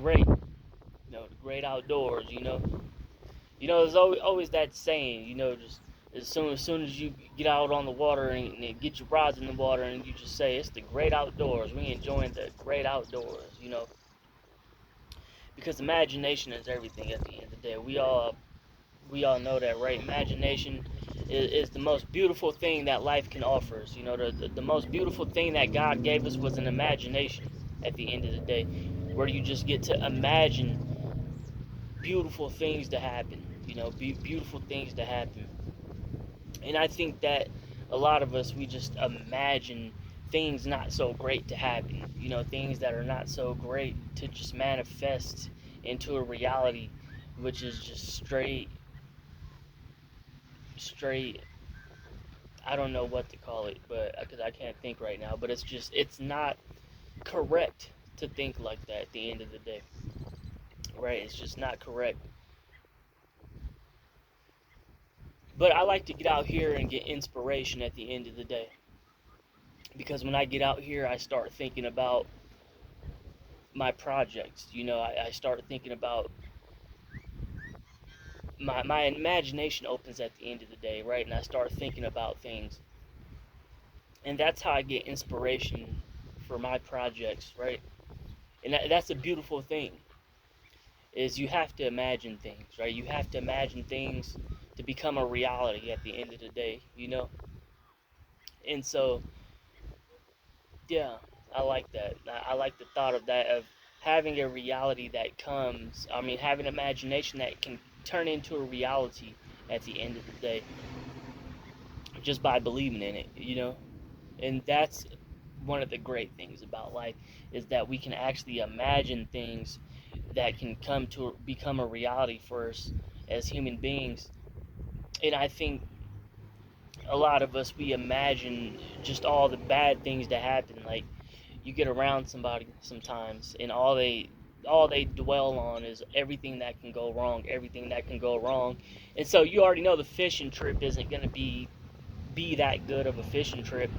great, the great outdoors. There's always that saying, just as soon as you get out on the water and get your rods in the water and you just say it's the great outdoors. We enjoying the great outdoors, because imagination is everything. At the end of the day, we all know that, right? Imagination is the most beautiful thing that life can offer us. The most beautiful thing that God gave us was an imagination. At the end of the day, where you just get to imagine beautiful things to happen. Beautiful things to happen. And I think that a lot of us, we just imagine things not so great to happen. Things that are not so great to just manifest into a reality, which is just straight. I don't know what to call it, but because I can't think right now. But it's not correct to think like that. At the end of the day, right? It's just not correct. But I like to get out here and get inspiration at the end of the day, because when I get out here, I start thinking about my projects. I start thinking about my imagination opens at the end of the day, right? And I start thinking about things, and that's how I get inspiration for my projects, right? And that's a beautiful thing. Is you have to imagine things, right? You have to imagine things to become a reality at the end of the day. And so, yeah, I like that. I like the thought of that, of having a reality that comes. I mean, having imagination that can turn into a reality at the end of the day, just by believing in it. And that's one of the great things about life, is that we can actually imagine things that can come to become a reality for us as human beings. And I think a lot of us, we imagine just all the bad things that happen. Like, you get around somebody sometimes, and all they dwell on is everything that can go wrong, everything that can go wrong. And so you already know the fishing trip isn't going to be that good of a fishing trip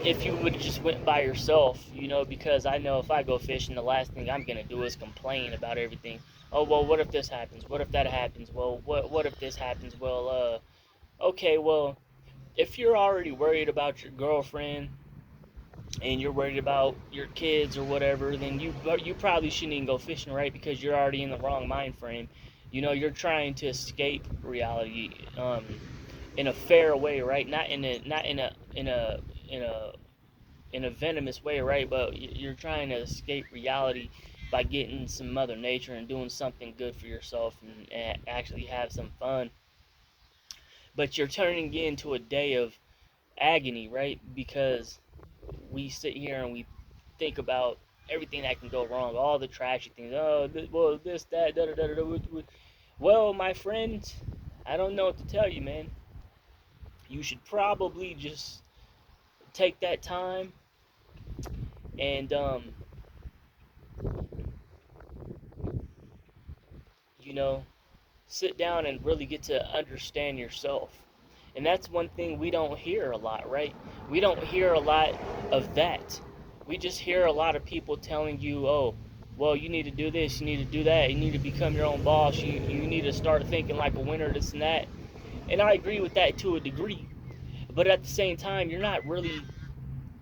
if you would have just went by yourself. Because I know if I go fishing, the last thing I'm going to do is complain about everything. Oh, well, what if this happens? What if that happens? Well, what if this happens? Well, okay, well, if you're already worried about your girlfriend and you're worried about your kids or whatever, then you probably shouldn't even go fishing, right? Because you're already in the wrong mind frame. You're trying to escape reality, in a fair way, right? Not in a venomous way, right? But you're trying to escape reality by getting some Mother Nature and doing something good for yourself, and actually have some fun. But you're turning into a day of agony, right? Because we sit here and we think about everything that can go wrong, all the trashy things. Oh, well, this, that, da da da da. Well, my friend, I don't know what to tell you, man. You should probably just take that time and you know, sit down and really get to understand yourself. And that's one thing we don't hear a lot, right? We don't hear a lot of that. We just hear a lot of people telling you, oh, well, you need to do this, you need to do that, you need to become your own boss, you need to start thinking like a winner, this and that. And I agree with that to a degree. But at the same time, you're not really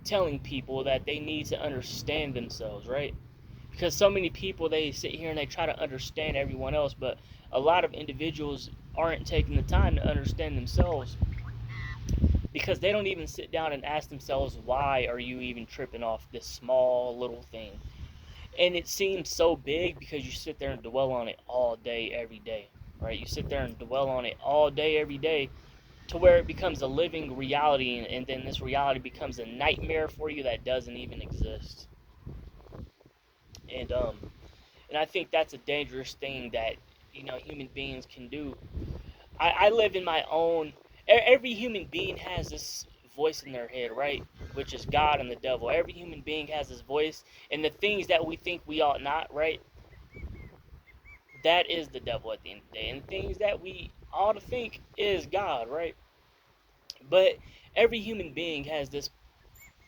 telling people that they need to understand themselves, right? Because so many people, they sit here and they try to understand everyone else, but a lot of individuals aren't taking the time to understand themselves, because they don't even sit down and ask themselves, why are you even tripping off this small little thing? And it seems so big because you sit there and dwell on it all day every day, right? You sit there and dwell on it all day every day, to where it becomes a living reality, and then this reality becomes a nightmare for you that doesn't even exist. And um and I think that's a dangerous thing that human beings can do. I live in my own. Every human being has this voice in their head, right? Which is God and the devil. Every human being has this voice, and the things that we think we ought not, right? That is the devil at the end of the day, and the things that we ought to think is God, right? But every human being has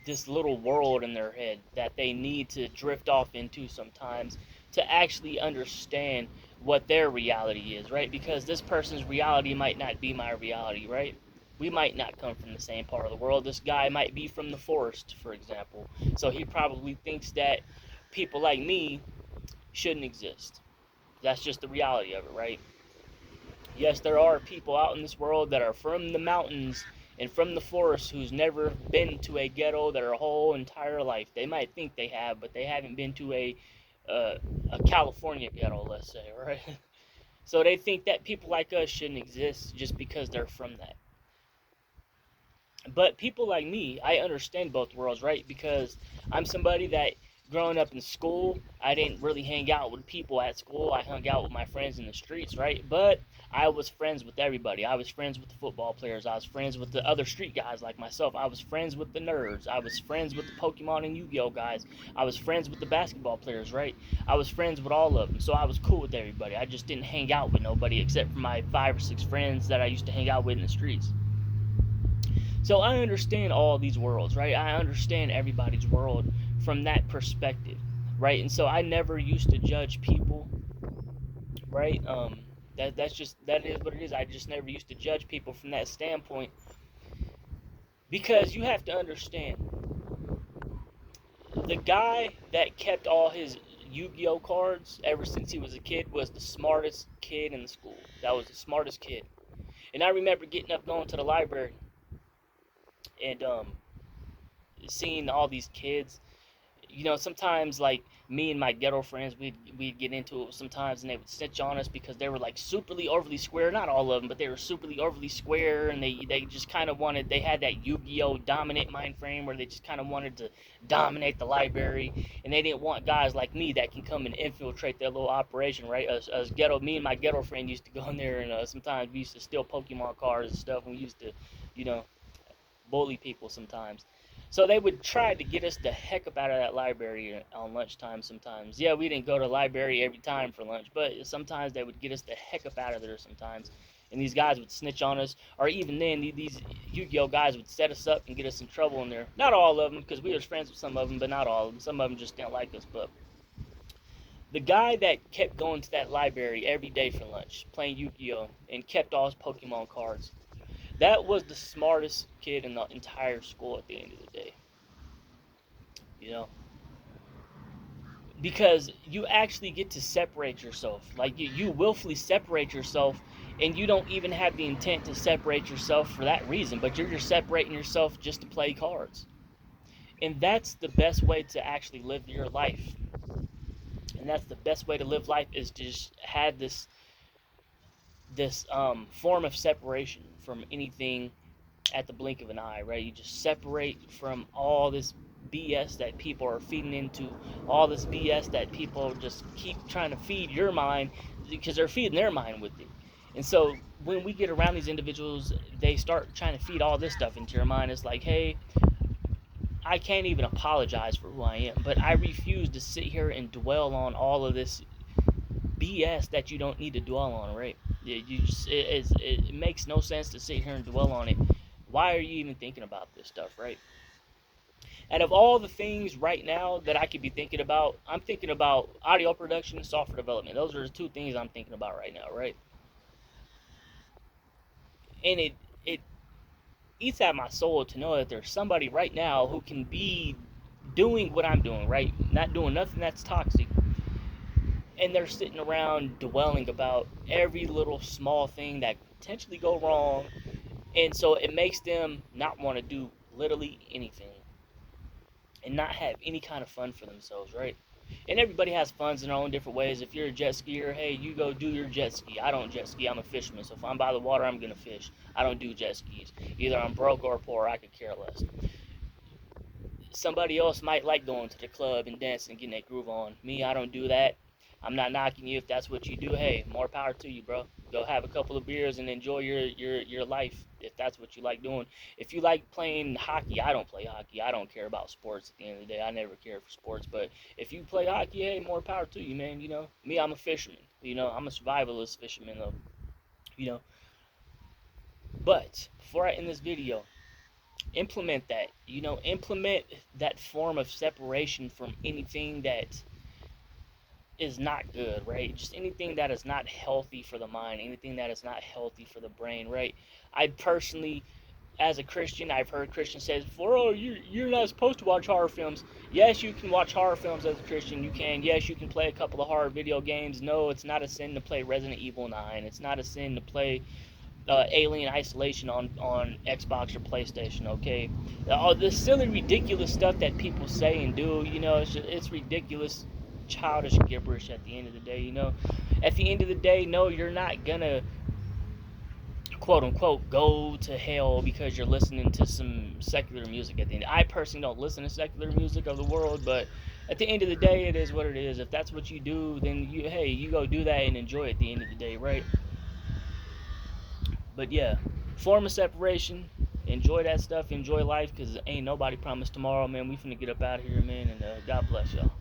this little world in their head that they need to drift off into sometimes to actually understand what their reality is, right? Because this person's reality might not be my reality, right? We might not come from the same part of the world. This guy might be from the forest, for example. So he probably thinks that people like me shouldn't exist. That's just the reality of it, right? Yes, there are people out in this world that are from the mountains and from the forest who's never been to a ghetto their whole entire life. They might think they have, but they haven't been to uh, a California ghetto, let's say, right? So they think that people like us shouldn't exist just because they're from that. But people like me, I understand both worlds, right? Because I'm somebody that growing up in school, I didn't really hang out with people at school. I hung out with my friends in the streets, right? But I was friends with everybody. I was friends with the football players. I was friends with the other street guys like myself. I was friends with the nerds. I was friends with the Pokemon and Yu-Gi-Oh guys. I was friends with the basketball players, right? I was friends with all of them. So I was cool with everybody. I just didn't hang out with nobody except for my 5 or 6 friends that I used to hang out with in the streets. So I understand all these worlds, right? I understand everybody's world from that perspective, right? And so I never used to judge people, right? That is what it is. I just never used to judge people from that standpoint because you have to understand the guy that kept all his Yu-Gi-Oh cards ever since he was a kid was the smartest kid in the school. That was the smartest kid. And I remember getting up going to the library and seeing all these kids. Sometimes like me and my ghetto friends, we'd get into it sometimes, and they would snitch on us because they were like superly overly square. Not all of them, but they were superly overly square, and they just kind of wanted. They had that Yu-Gi-Oh dominant mind frame where they just kind of wanted to dominate the library, and they didn't want guys like me that can come and infiltrate their little operation, right? As ghetto, me and my ghetto friend used to go in there, and sometimes we used to steal Pokemon cards and stuff, and we used to, you know, bully people sometimes. So they would try to get us the heck up out of that library on lunchtime sometimes. Yeah, we didn't go to the library every time for lunch, but sometimes they would get us the heck up out of there sometimes. And these guys would snitch on us, or even then, these Yu-Gi-Oh guys would set us up and get us in trouble in there. Not all of them, because we were friends with some of them, but not all of them. Some of them just didn't like us. But the guy that kept going to that library every day for lunch, playing Yu-Gi-Oh, and kept all his Pokemon cards, that was the smartest kid in the entire school at the end of the day. You know, because you actually get to separate yourself. Like you willfully separate yourself, and you don't even have the intent to separate yourself for that reason, but you're just separating yourself just to play cards. And that's the best way to actually live your life. And that's the best way to live life is to just have this form of separation from anything at the blink of an eye, right? You just separate from all this BS that people are feeding into, all this BS that people just keep trying to feed your mind because they're feeding their mind with it. And so when we get around these individuals, they start trying to feed all this stuff into your mind. It's like, hey, I can't even apologize for who I am, but I refuse to sit here and dwell on all of this BS that you don't need to dwell on, right? It makes no sense to sit here and dwell on it. Why are you even thinking about this stuff, right? Out of all the things right now that I could be thinking about, I'm thinking about audio production and software development. Those are the two things I'm thinking about right now, right? And it eats at my soul to know that there's somebody right now who can be doing what I'm doing, right? Not doing nothing that's toxic, and they're sitting around dwelling about every little small thing that could potentially go wrong, and so it makes them not want to do literally anything and not have any kind of fun for themselves, right? And everybody has funs in their own different ways. If you're a jet skier, hey, you go do your jet ski. I don't jet ski, I'm a fisherman. So if I'm by the water, I'm gonna fish. I don't do jet skis. Either I'm broke or poor, I could care less. Somebody else might like going to the club and dancing and getting that groove on. Me, I don't do that. I'm not knocking you if that's what you do. Hey, more power to you, bro. Go have a couple of beers and enjoy your life if that's what you like doing. If you like playing hockey, I don't play hockey. I don't care about sports at the end of the day. I never cared for sports. But if you play hockey, hey, more power to you, man. Me, I'm a fisherman. I'm a survivalist fisherman, though. You know, but before I end this video, implement that. Implement that form of separation from anything that is not good, right? Just anything that is not healthy for the mind, anything that is not healthy for the brain, right? I personally, as a Christian, I've heard Christians say before, oh, you're not supposed to watch horror films. Yes, you can watch horror films as a Christian. You can. Yes, you can play a couple of horror video games. No, it's not a sin to play Resident Evil 9. It's not a sin to play Alien Isolation on Xbox or PlayStation. Okay, all this silly, ridiculous stuff that people say and do. It's ridiculous, childish gibberish. At the end of the day, at the end of the day, no, you're not gonna quote unquote go to hell because you're listening to some secular music at the end. I personally don't listen to secular music of the world, but at the end of the day, it is what it is. If that's what you do, then you go do that and enjoy it at the end of the day, right? But yeah, form of separation. Enjoy that stuff. Enjoy life, because ain't nobody promised tomorrow, man. We finna get up out of here, man, and God bless y'all.